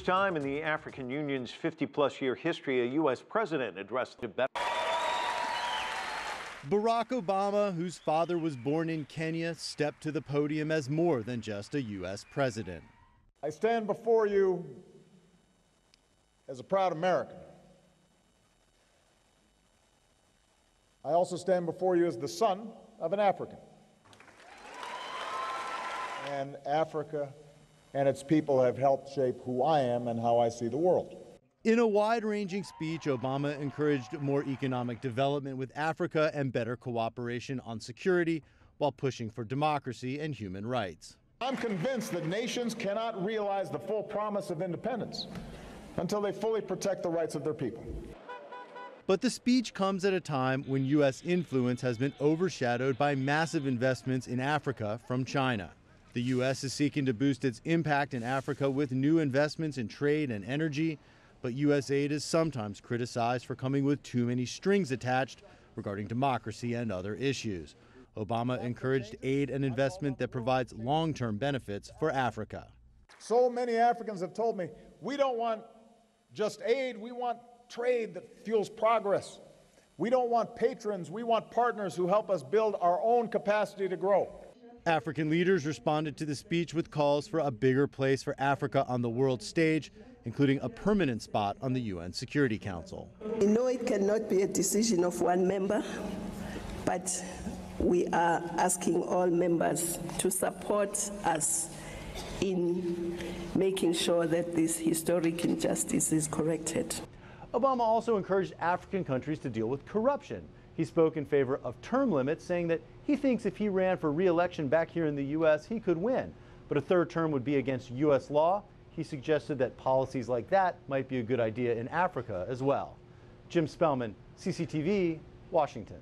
first time in the African Union's 50-plus year history, a U.S. president addressed a Barack Obama, whose father was born in Kenya, stepped to the podium as more than just a U.S. president. I stand before you as a proud American. I also stand before you as the son of an African. And Africa and its people have helped shape who I am and how I see the world. In a wide-ranging speech, Obama encouraged more economic development with Africa and better cooperation on security, while pushing for democracy and human rights. I'm convinced that nations cannot realize the full promise of independence until they fully protect the rights of their people. But the speech comes at a time when U.S. influence has been overshadowed by massive investments in Africa from China. The U.S. is seeking to boost its impact in Africa with new investments in trade and energy, but U.S. aid is sometimes criticized for coming with too many strings attached regarding democracy and other issues. Obama encouraged aid and investment that provides long-term benefits for Africa. So many Africans have told me, we don't want just aid, we want trade that fuels progress. We don't want patrons, we want partners who help us build our own capacity to grow. African leaders responded to the speech with calls for a bigger place for Africa on the world stage, including a permanent spot on the UN Security Council. We know it cannot be a decision of one member, but we are asking all members to support us in making sure that this historic injustice is corrected. Obama also encouraged African countries to deal with corruption. He spoke in favor of term limits, saying that he thinks if he ran for re-election back here in the U.S., he could win. But a third term would be against U.S. law. He suggested that policies like that might be a good idea in Africa as well. Jim Spellman, CCTV, Washington.